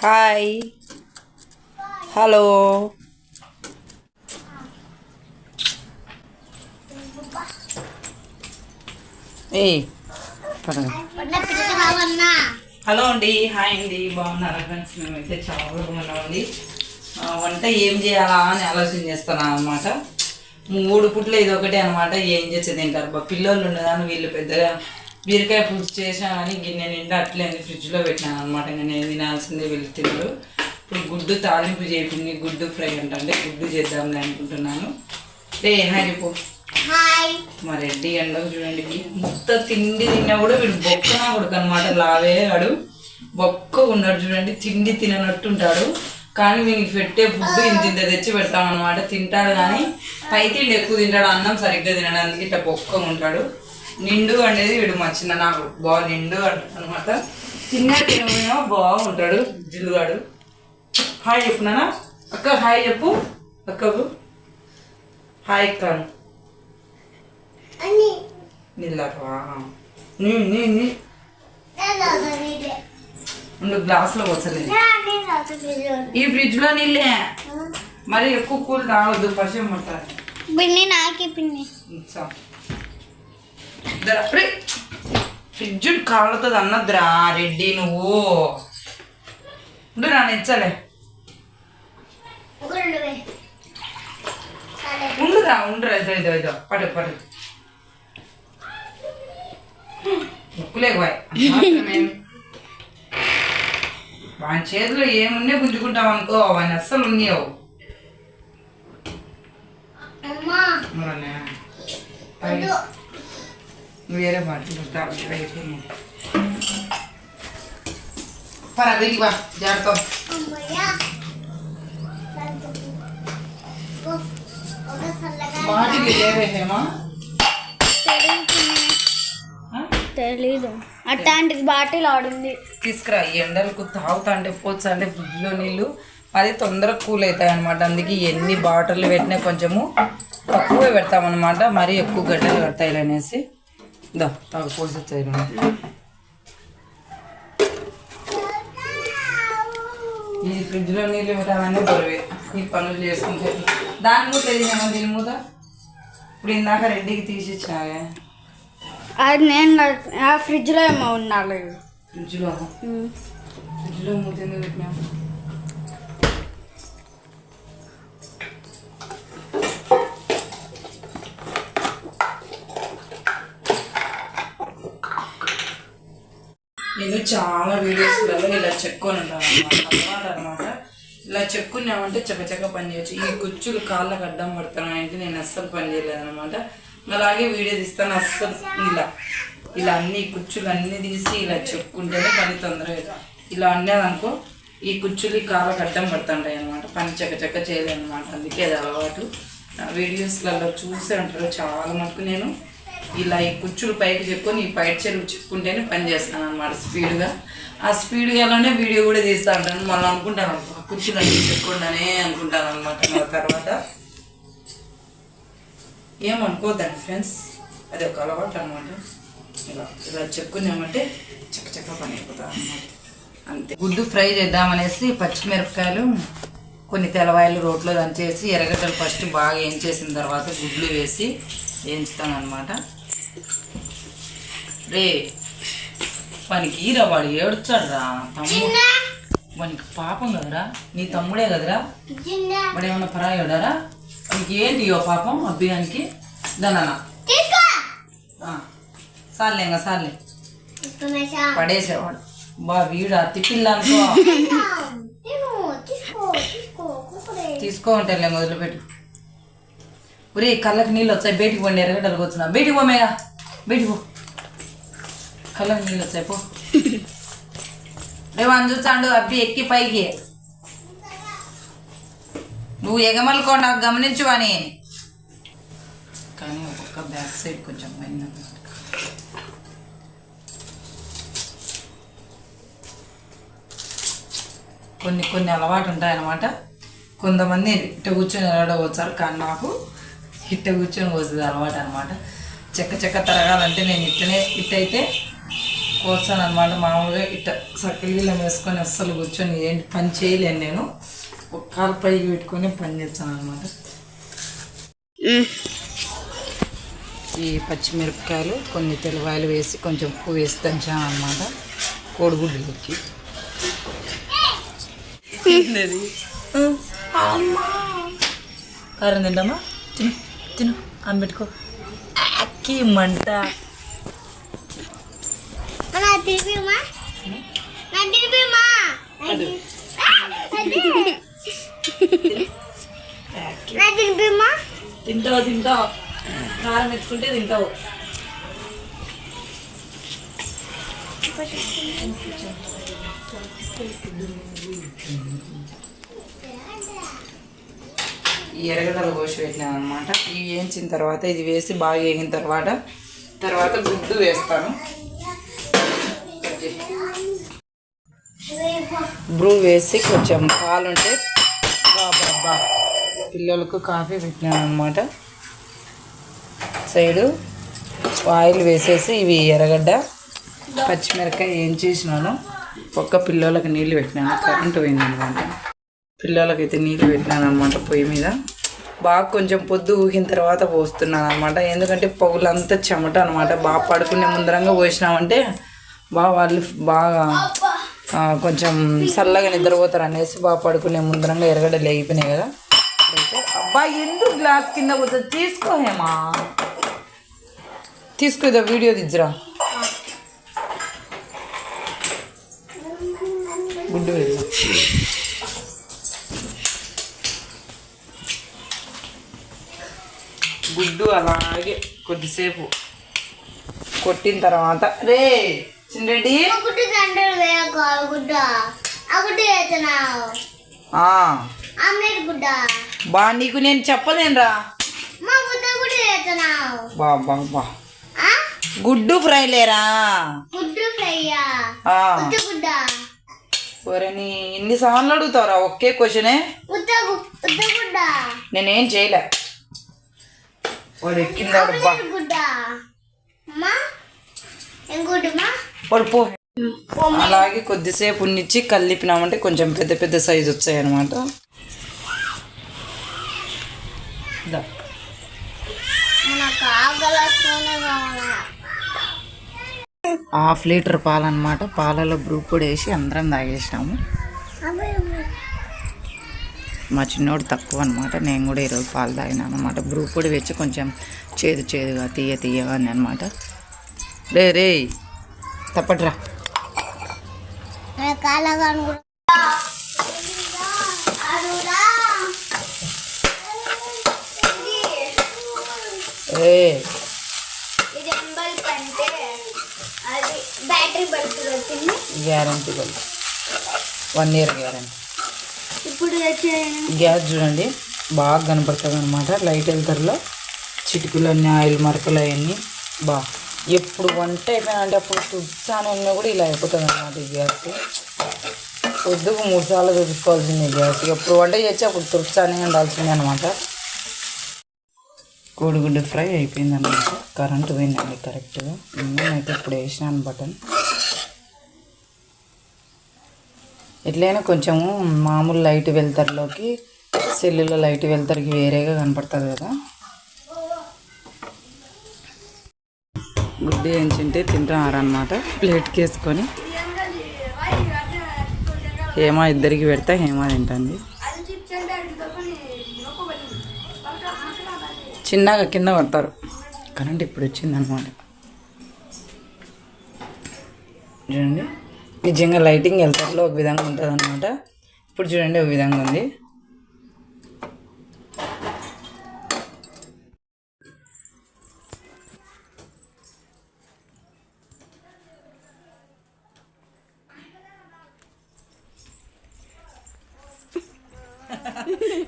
Hi hello ఏ hello అండి, hi అండి, బాగున్నారా ఫ్రెండ్స్? మేమైతే చాలా బాగున్నామండి. వంట ఏం చేయాలా అని ఆలోచన చేస్తున్నాను అనమాట. 3 పుట్లు ఇది ఒకటే అనమాట. ఏం చేసేది తింటారు పిల్లలు ఉండదాని వీళ్ళు పెద్దగా బీరకాయ పులుసు చేసాను కానీ గిన్నె నిండా అట్లే ఫ్రిడ్జ్లో పెట్టినాను అనమాట. ఇంకా నేను తినాల్సిందే వీళ్ళు తినరు. ఇప్పుడు గుడ్డు తాలింపు చేపింది, గుడ్డు ఫ్రై అంటే గుడ్డు చేద్దాంలే అనుకుంటున్నాను. హాయ్ చెప్పు. మా రెడ్డి ఎండకు చూడండి, మొత్తం తిండి తిన్నా కూడా వీడు బొక్కనా కొడుకు అనమాట. లావే వాడు బొక్క ఉన్నాడు చూడండి, తిండి తిననట్టు ఉంటాడు. కానీ వీనికి పెట్టే ఫుడ్ ఇంత తెచ్చి పెడతాం అనమాట. తింటాడు కానీ పై తిండి ఎక్కువ తింటాడు, అన్నం సరిగ్గా తినడానికి ఇట్లా బొక్క ఉంటాడు. నిండు అనేది వీడు మా చిన్న నాకు బాగా నిండు అంటాడు అనమాట. చిన్న తినమేమో బాగుంటాడు జిల్లుగాడు. హాయ్ చెప్పు నాన్న. అక్క హాయ్ చెప్పు. అక్కకు హాయ్ అక్క. నిల్లవా గ్లాసులో వచ్చలేదు. ఈ ఫ్రిడ్జ్ లో నీళ్ళే మరి ఎక్కువ కూల్ రావద్దు, పశం పడతారు. ఫ్రిడ్జ్ కాలుతుంది అన్నద్దురా రెడ్డి నువ్వు. నా నెచ్చలే ఉండురా ఉండురా. ఇదో పడు పడు ముక్కులేకపోయి వాని చేతిలో ఏమున్నా గుంజుకుంటావు అనుకో, వాని అస్సలు ఉన్నావు. వేరే మాట పరదిగి బా జాగ్రత్త. మాటికి లేవేమా తెలీదు. అట్లాంటిది బాటిల్ ఆడింది తీసుకురా. ఎండలకు తాగుతా అంటే పోతా అంటే ఫ్రిడ్జ్లో నీళ్ళు అది తొందరగా కూల్ అవుతాయి అనమాట. అందుకే ఎన్ని బాటిల్ పెట్టినా కొంచెము తక్కువ పెడతామన్నమాట. మరీ ఎక్కువ గడ్డలు కడతాయి అనేసి తాగు పోసి వచ్చాయి. ఈ ఫ్రిడ్జ్లో నీళ్ళు పెట్టామని బరువే ఈ పనులు చేసుకుంటే. దాని మూత ఏదిగా దీని మూత ఇప్పుడు ఇందాక రెడ్డికి తీసిచ్చినావే. అది నేను ఆ ఫ్రిడ్జ్లో ఏమో ఉండాలి. ఫ్రిడ్జ్లో మూత ఎందుకు పెట్టినావు? నేను చాలా వీడియోస్లలో ఇలా చెక్కుని ఉంటాను అన్నమాట అనమాట. ఇలా చెక్కున్నామంటే చక్కచక్క పని చేయొచ్చు. ఈ కుచ్చులు కాళ్ళకు అడ్డం పడుతున్నాయంటే నేను అస్సలు పని చేయలేదన్నమాట. అలాగే వీడియో తీస్తాను అస్సలు ఇలా అన్ని కుచ్చులు అన్నీ తీసి ఇలా చెక్కుంటేనే పని తొందరగా. ఇలా అన్నదనుకో ఈ కుచ్చులు కాళ్ళకు అడ్డం పడుతుంటాయి అనమాట. పని చక్కచక్క చేయలేదన్నమాట. అందుకే అది అలవాటు. వీడియోస్లలో చూసే ఉంటారు చాలా మటుకు. నేను ఇలా ఈ కుచ్చులు పైకి చెప్పుకొని ఈ పైట చెరువు చెప్పుకుంటేనే పని చేస్తాను అనమాట స్పీడ్గా. ఆ స్పీడ్గానే వీడియో కూడా తీస్తూ ఉంటాను. మళ్ళీ అనుకుంటాను కుచ్చులు అన్నీ చెప్పుకుంటానే అనుకుంటాను అనమాట. తర్వాత ఏమనుకోద్దండి ఫ్రెండ్స్, అది ఒక అలవాటు అనమాట. ఇలా చెప్పుకున్నామంటే చక్క పని అయిపోతాం అనమాట. అంతే. గుడ్డు ఫ్రై చేద్దామనేసి పచ్చిమిరపకాయలు కొన్ని తెల్లవాయలు రోట్లో దంచేసి ఎర్రగడ్డలు ఫస్ట్ బాగా వేయించేసిన తర్వాత గుడ్లు వేసి వేయించుతాను అనమాట. రే వానికి ఈరా వాడు ఏడుచాడు రా తమ్ముడు. వానికి పాపం కదరా, నీ తమ్ముడే కదరా, వాడు ఏమన్నా పరాయోడారా? వానికి ఏంటి పాపం అబ్బియానికి దానా సార్లే సార్లే పడేసేవాడు. వీడు అతి పిల్ల అనుకో. తీసుకో ఉంటారులే మొదలుపెట్టు. ఒరే కళ్ళకి నీళ్ళు వచ్చాయి, బయటికి పోండి. ఎర్రగడ్డలకు వచ్చినా బయటికి పోమేగా, బయటికి పో. కళ్ళకి నీళ్ళు వచ్చాయి పో. రేపు అని చూచాడు అబ్బి ఎక్కి పైకి. నువ్వు ఎగమలుకోండి గమనించు అని. కానీ ఒక్కొక్క బ్యాక్ సైడ్ కొంచెం పైన కొన్ని అలవాటు ఉంటాయన్నమాట. కొంతమంది ఇట్ట కూర్చొని ఎలాడవచ్చారు, కానీ నాకు ఇట్ట కూర్చొని వస్తుంది అలవాటు అనమాట. చెక్క తరగాలంటే నేను ఇట్టయితే కోస్తాను అనమాట. మామూలుగా ఇట్ట సక్కలీలం వేసుకొని అస్సలు కూర్చొని ఏంటి పని చేయలేను నేను. ఒక కాలు పైకి పెట్టుకొని పని చేస్తాను అనమాట. ఈ పచ్చిమిరపకాయలు కొన్ని తెల్లవాయలు వేసి కొంచెం ఉప్పు వేసి దంచాను అనమాట కోడిగుడ్డులోకి. కారం తింటామా? తిను తిను అని పెట్టుకో. అక్కి మంట. తింటావు తింటావు, కారం ఎత్తుకుంటే తింటావు. ఈ ఎర్రగడ్డలు కోసి పెట్టినాను అనమాట. ఇవి వేయించిన తర్వాత ఇది వేసి బాగా వేగిన తర్వాత గుడ్డు వేస్తాను. బ్రూ వేసి కొంచెం పాలుంటే బాబా పిల్లలకు కాఫీ పెట్టినాను అనమాట. సైడు ఆయిల్ వేసేసి ఇవి ఎర్రగడ్డ పచ్చిమిరపకాయ ఏం చేసినాను. ఒక్క పిల్లలకి నీళ్ళు పెట్టినాను, కరెంటు పోయింది అనమాట. పిల్లలకైతే నీళ్ళు పెట్టినాను అనమాట పొయ్యి మీద. బాగా కొంచెం పొద్దు ఊగిన తర్వాత పోస్తున్నాను అనమాట. ఎందుకంటే పగులంతా చెమట అనమాట. బాగా పడుకునే ముందరంగా పోసినామంటే వాళ్ళు బాగా కొంచెం చల్లగా నిద్రపోతారు అనేసి బాగా పడుకునే ముందరంగా ఎర్రగడ్డ లేగిపోయినాయి కదా. అయితే అబ్బా ఎందుకు గ్లాస్ కింద పోతుంది, తీసుకోహేమా తీసుకో, ఇదో వీడియో దిద్దురా. గుడ్డు గుడ్డు అలాగే కొద్దిసేపు కొట్టిన తర్వాత రే చిన్నరెడ్డి బా నీకు నేను చెప్పలేనురా. బా గుడ్డు ఫ్రై లేరా? నీ ఇన్నిసార్లు అడుగుతావురా ఒకే క్వశ్చనే. నేనేం చేయలే. వాడు ఎక్కిందాడు వాడు పో. అలాగే కొద్దిసేపు ఉన్నిచ్చి కలిపినామంటే కొంచెం పెద్ద పెద్ద సైజు వచ్చాయి అనమాట. 1/2 లీటర్ పాలు అనమాట. పాలలో బ్రూ పొడి వేసి అందరం తాగేసినాము. మా చిన్నోడు తక్కువ అనమాట. నేను కూడా ఈరోజు పాలు తాగినాను అనమాట. బ్రూ పొడి వచ్చి కొంచెం చేదుగా తీయగా అని అనమాట. రే తప్పట్రా. Guarantee bulb 1 year guarantee. ఇప్పుడు గ్యాస్ చూడండి బాగా కనపడుతుంది అనమాట. లైట్ వెళ్తారులో చిటికలు అన్నీ ఆయిల్ మరకలు అవన్నీ బాగా. ఎప్పుడు వంట అయిపోయినంటే అప్పుడు తుడిచాను ఉన్నా కూడా ఇలా అయిపోతుంది అనమాట. ఈ గ్యాస్ పొద్దుకు 3 సార్లు తుడుచుకోవాల్సింది గ్యాస్. ఎప్పుడు వంట చేసి అప్పుడు తుడిచానే ఉండాల్సిందే అనమాట. కోడిగుడ్డు ఫ్రై అయిపోయింది అనమాట. కరెంటు పోయిందండి కరెక్ట్గా. నేనైతే ఇప్పుడు వేసినాను బటన్. ఎట్లయినా కొంచెము మామూలు లైట్ వెళ్తారులోకి సెల్లులో లైట్ వెళ్తారుకి వేరేగా కనపడుతుంది కదా. గుడ్డు వేయించింటే తింటున్నారనమాట. ప్లేట్కి వేసుకొని హేమ ఇద్దరికి పెడతా హేమ తింటుంది. చిన్నగా కింద పడతారు. కరెంట్ ఇప్పుడు వచ్చిందనమాట. చూడండి నిజంగా లైటింగ్ వెళ్తారులో ఒక విధంగా ఉంటుంది అనమాట. ఇప్పుడు చూడండి ఒక విధంగా ఉంది.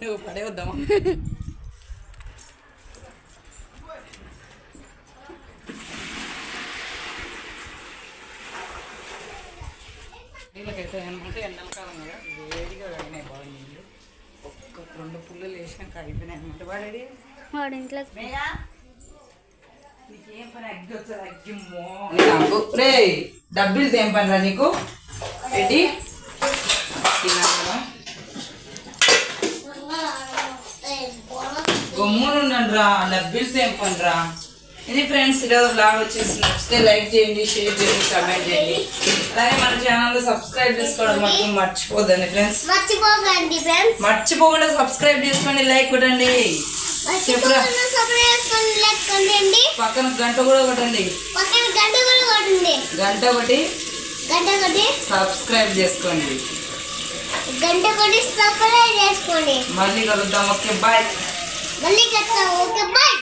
నువ్వు పడే వద్దామా? నీళ్ళకైతే అనమాట ఎండాకాలం కదా వేడిగా అయినాయి బాగా నీళ్ళు. 1-2 పుల్లలు వేసినాక అయిపోయినాయి అనమాట. వాడేది వాడి ఇంట్లో నీకేం పని అగ్గి వచ్చారు అగ్గిమ్మో నాకు రే డబ్బులు ఏం పని రా నీకు రెడ్డి గమ్మునుండండి రా డబ్బులు ఏం పని రా ఇది ఫ్రెండ్స్ ఈరోజు బ్లాగ్ వచ్చేసి నచ్చితే లైక్ చేయండి షేర్ చేయండి కామెంట్ చేయండి అలాగే మన ఛానల్ సబ్స్క్రైబ్ చేసుకోవడం మాత్రం మర్చిపోదండి ఫ్రెండ్స్ మర్చిపోకండి ఫ్రెండ్స్. మర్చిపోకుండా సబ్స్క్రైబ్ చేసుకోండి లైక్ కొట్టండి చెప్పురా పక్కన గంట కూడా కొట్టండి గంట ఒకటి సబ్స్క్రైబ్ చేసుకోండి మళ్ళీ కలుద్దాం ఓకే బాయ్.